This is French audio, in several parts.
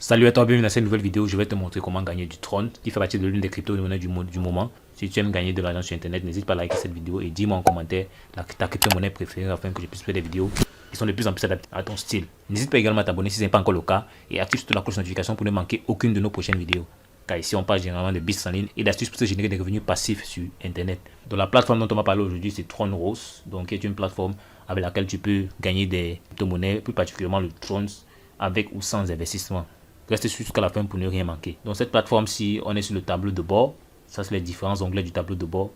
Salut à toi, bienvenue dans cette nouvelle vidéo. Je vais te montrer comment gagner du Tron, qui fait partie de l'une des crypto-monnaies du moment. Si tu aimes gagner de l'argent sur internet, n'hésite pas à liker cette vidéo et dis-moi en commentaire ta crypto-monnaie préférée afin que je puisse faire des vidéos qui sont de plus en plus adaptées à ton style. N'hésite pas également à t'abonner si ce n'est pas encore le cas et active surtout la cloche de notification pour ne manquer aucune de nos prochaines vidéos. Car ici on parle généralement de business en ligne et d'astuces pour se générer des revenus passifs sur internet. Donc la plateforme dont on va parler aujourd'hui, c'est Tron Rose, donc qui est une plateforme avec laquelle tu peux gagner des crypto-monnaies, plus particulièrement le Tron, avec ou sans investissement. Restez jusqu'à la fin pour ne rien manquer. Dans cette plateforme-ci, on est sur le tableau de bord. Ça, c'est les différents onglets du tableau de bord.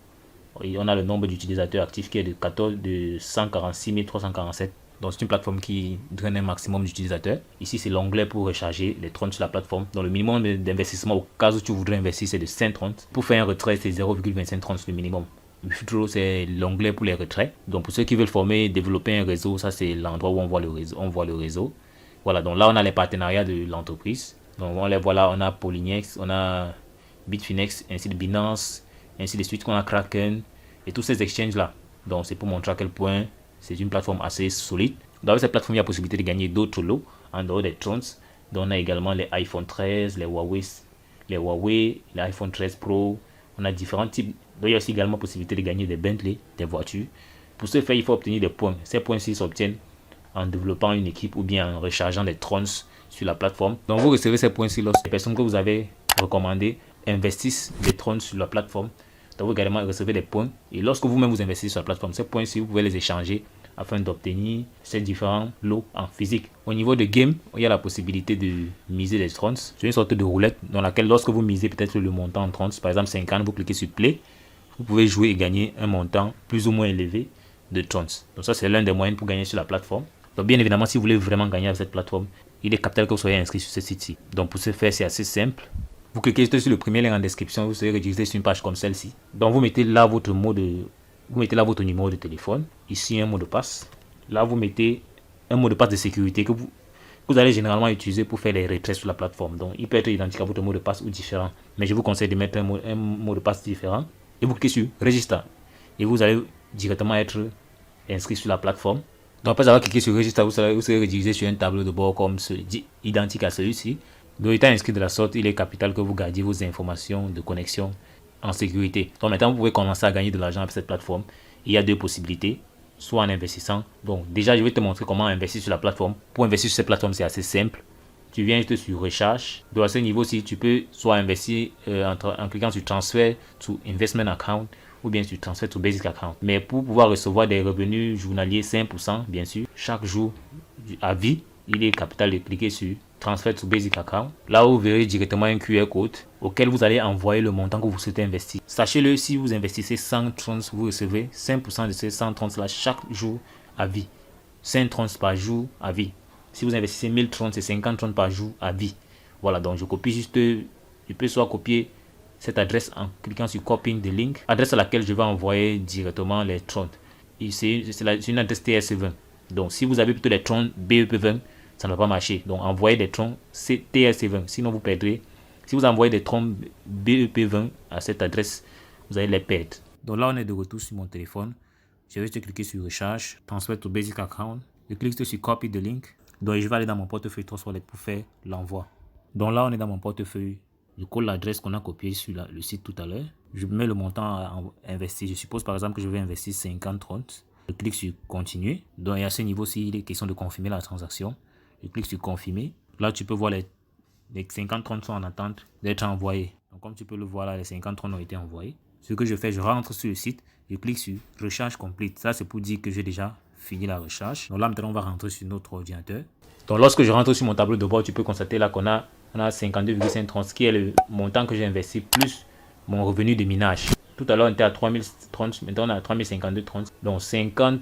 Et on a le nombre d'utilisateurs actifs qui est de 146 347. Donc, c'est une plateforme qui draine un maximum d'utilisateurs. Ici, c'est l'onglet pour recharger les Tron sur la plateforme. Donc, le minimum d'investissement au cas où tu voudrais investir, c'est de 5 Tron. Pour faire un retrait, c'est 0,25 Tron le minimum. Withdraw, c'est l'onglet pour les retraits. Donc, pour ceux qui veulent former, développer un réseau, ça, c'est l'endroit où on voit le réseau. Voilà, donc là, on a les partenariats de l'entreprise. Donc, on les voit là, on a Polynex, on a Bitfinex, ainsi de Binance, ainsi de suite, qu'on a Kraken et tous ces exchanges-là. Donc, c'est pour montrer à quel point c'est une plateforme assez solide. Dans cette plateforme, il y a possibilité de gagner d'autres lots en dehors des Trons. Donc, on a également les iPhone 13, les Huawei, les iPhone 13 Pro. On a différents types. Donc, il y a aussi également possibilité de gagner des Bentley, des voitures. Pour ce faire, il faut obtenir des points. Ces points-ci s'obtiennent en développant une équipe ou bien en rechargeant des Trons sur la plateforme. Donc vous recevez ces points-ci lorsque les personnes que vous avez recommandées investissent des Trons sur la plateforme. Donc vous également recevez des points. Et lorsque vous-même vous investissez sur la plateforme, ces points-ci, vous pouvez les échanger afin d'obtenir ces différents lots en physique. Au niveau de game, il y a la possibilité de miser des Trons. C'est une sorte de roulette dans laquelle lorsque vous misez peut-être le montant en Trons, par exemple 50, vous cliquez sur Play, vous pouvez jouer et gagner un montant plus ou moins élevé de Trons. Donc ça, c'est l'un des moyens pour gagner sur la plateforme. Donc bien évidemment, si vous voulez vraiment gagner avec cette plateforme, il est capital que vous soyez inscrit sur ce site-ci. Donc pour ce faire, c'est assez simple. Vous cliquez sur le premier lien en description, vous serez redirigé sur une page comme celle-ci. Donc vous mettez là votre numéro de téléphone, ici un mot de passe. Là vous mettez un mot de passe de sécurité que vous allez généralement utiliser pour faire les retraits sur la plateforme. Donc il peut être identique à votre mot de passe ou différent. Mais je vous conseille de mettre un mot de passe différent. Et vous cliquez sur Register. Et vous allez directement être inscrit sur la plateforme. Donc après avoir cliqué sur Register, vous serez redirigé sur un tableau de bord comme identique à celui-ci. Donc étant inscrit de la sorte, il est capital que vous gardiez vos informations de connexion en sécurité. Donc maintenant, vous pouvez commencer à gagner de l'argent avec cette plateforme. Il y a deux possibilités, soit en investissant. Donc déjà, je vais te montrer comment investir sur la plateforme. Pour investir sur cette plateforme, c'est assez simple. Tu viens juste sur Recharge. Donc à ce niveau-ci, tu peux soit investir en cliquant sur Transfer to Investment Account ou bien sur Transfer to Basic Account. Mais pour pouvoir recevoir des revenus journaliers 5%, bien sûr, chaque jour à vie, il est capital de cliquer sur Transfer to Basic Account. Là, vous verrez directement un QR code auquel vous allez envoyer le montant que vous souhaitez investir. Sachez-le, si vous investissez 100 trons, vous recevez 5% de ces 100 trons là chaque jour à vie. 5 trons par jour à vie. Si vous investissez 1000 trons, c'est 50 trons par jour à vie. Voilà, donc je copie juste, je peux soit copier cette adresse en cliquant sur copying the link, adresse à laquelle je vais envoyer directement les trons. C'est une adresse TRC20. Donc si vous avez plutôt les trons BEP20, ça ne va pas marcher. Donc envoyez des trons TRC20, sinon vous perdrez. Si vous envoyez des trons BEP20 à cette adresse, vous allez les perdre. Donc là on est de retour sur mon téléphone. Je vais juste cliquer sur Recharge, Transfer to Basic Account. Je clique sur Copy the link. Donc je vais aller dans mon portefeuille Trustwallet pour faire l'envoi. Donc là on est dans mon portefeuille. Je colle l'adresse qu'on a copiée sur le site tout à l'heure. Je mets le montant à investir. Je suppose par exemple que je vais investir 50 trons. Je clique sur Continuer. Donc à ce niveau-ci, il est question de confirmer la transaction. Je clique sur Confirmer. Là, tu peux voir les 50 trons sont en attente d'être envoyés. Donc comme tu peux le voir là, les 50 trons ont été envoyés. Ce que je fais, je rentre sur le site. Je clique sur Recharge Complete. Ça, c'est pour dire que j'ai déjà fini la recharge. Donc là, maintenant, on va rentrer sur notre ordinateur. Donc lorsque je rentre sur mon tableau de bord, tu peux constater là qu'on a 52,5 trons, qui est le montant que j'ai investi plus mon revenu de minage. Tout à l'heure, on était à 3000 trons, maintenant on est à 3052 trons. Donc 50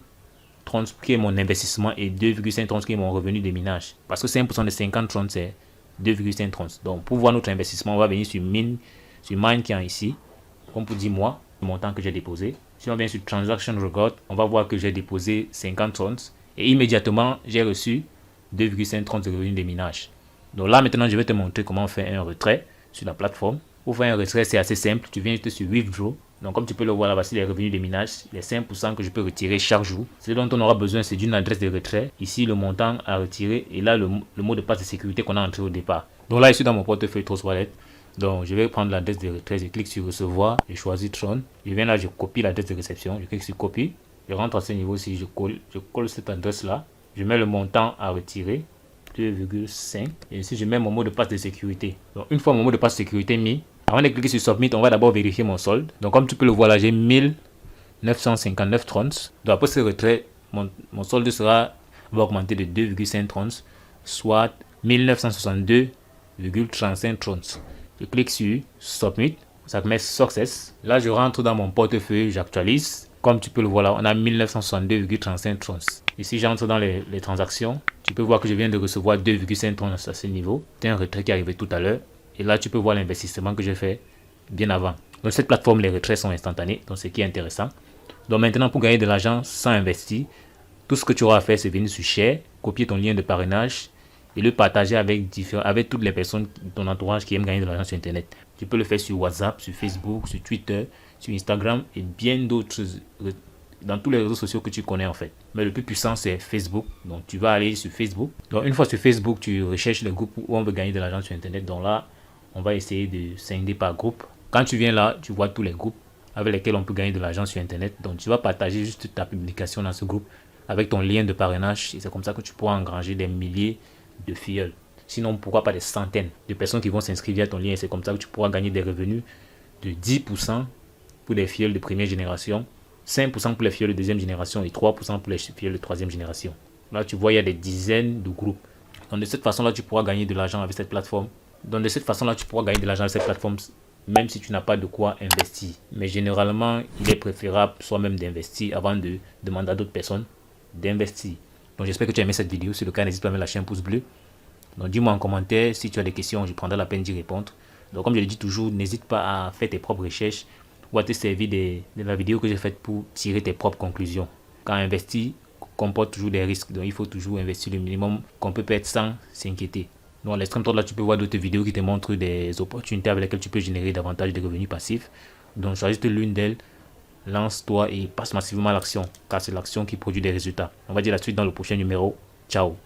trons qui est mon investissement et 2,5 trons qui est mon revenu de minage. Parce que 5% de 50 trons, c'est 2,5 trons. Donc pour voir notre investissement, on va venir sur Mine qui est ici, comme pour dire moi, le montant que j'ai déposé. Si on vient sur Transaction Record, on va voir que j'ai déposé 50 trons et immédiatement, j'ai reçu 2,5 trons de revenu de minage. Donc là maintenant je vais te montrer comment faire un retrait sur la plateforme. Pour faire un retrait c'est assez simple, tu viens juste sur Withdraw. Donc comme tu peux le voir là, voici les revenus de minage, les 5% que je peux retirer chaque jour. Ce dont on aura besoin c'est d'une adresse de retrait. Ici le montant à retirer et là le mot de passe de sécurité qu'on a entré au départ. Donc là, je suis dans mon portefeuille Trust Wallet. Donc, je vais prendre l'adresse de retrait. Je clique sur recevoir. Je choisis Tron. Je viens là, je copie l'adresse de réception. Je clique sur copie. Je rentre à ce niveau-ci. Je colle cette adresse-là. Je mets le montant à retirer. 2,5. Et ici, je mets mon mot de passe de sécurité. Donc, une fois mon mot de passe de sécurité mis, avant de cliquer sur Submit, on va d'abord vérifier mon solde. Donc, comme tu peux le voir là, j'ai 1959 trons. Donc, après ce retrait, mon solde va augmenter de 2,5 trons, soit 1962,35 trons. Je clique sur Submit. Ça met Success. Là, je rentre dans mon portefeuille, j'actualise. Comme tu peux le voir là, on a 1962,35 trons. Ici, j'entre dans les transactions. Tu peux voir que je viens de recevoir 2,5 trons à ce niveau. C'est un retrait qui est arrivé tout à l'heure. Et là, tu peux voir l'investissement que j'ai fait bien avant. Donc, cette plateforme, les retraits sont instantanés. Donc, ce qui est intéressant. Donc, maintenant, pour gagner de l'argent sans investir, tout ce que tu auras à faire, c'est venir sur Share, copier ton lien de parrainage et le partager avec toutes les personnes de ton entourage qui aiment gagner de l'argent sur Internet. Tu peux le faire sur WhatsApp, sur Facebook, sur Twitter, sur Instagram et bien d'autres, dans tous les réseaux sociaux que tu connais en fait. Mais le plus puissant, c'est Facebook. Donc, tu vas aller sur Facebook. Donc, une fois sur Facebook, tu recherches le groupe où on veut gagner de l'argent sur Internet. Donc là, on va essayer de scinder par groupe. Quand tu viens là, tu vois tous les groupes avec lesquels on peut gagner de l'argent sur Internet. Donc, tu vas partager juste ta publication dans ce groupe avec ton lien de parrainage. Et c'est comme ça que tu pourras engranger des milliers de filleuls. Sinon, pourquoi pas des centaines de personnes qui vont s'inscrire via ton lien. Et c'est comme ça que tu pourras gagner des revenus de 10% pour les filleuls de première génération, 5% pour les filleuls de deuxième génération et 3% pour les filleuls de troisième génération. Là, tu vois, il y a des dizaines de groupes. Donc, de cette façon-là, tu pourras gagner de l'argent avec cette plateforme. Donc, de cette façon-là, tu pourras gagner de l'argent avec cette plateforme, même si tu n'as pas de quoi investir. Mais généralement, il est préférable soi-même d'investir avant de demander à d'autres personnes d'investir. Donc, j'espère que tu as aimé cette vidéo. Si c'est le cas, n'hésite pas à mettre lâcher un pouce bleu. Donc, dis-moi en commentaire si tu as des questions, je prendrai la peine d'y répondre. Donc, comme je le dis toujours, n'hésite pas à faire tes propres recherches ou à te servir de la vidéo que j'ai faite pour tirer tes propres conclusions. Quand investir comporte toujours des risques, donc il faut toujours investir le minimum qu'on peut perdre sans s'inquiéter. Donc, à l'extrême droite, là, tu peux voir d'autres vidéos qui te montrent des opportunités avec lesquelles tu peux générer davantage de revenus passifs. Donc, choisis l'une d'elles, lance-toi et passe massivement à l'action, car c'est l'action qui produit des résultats. On va dire la suite dans le prochain numéro. Ciao!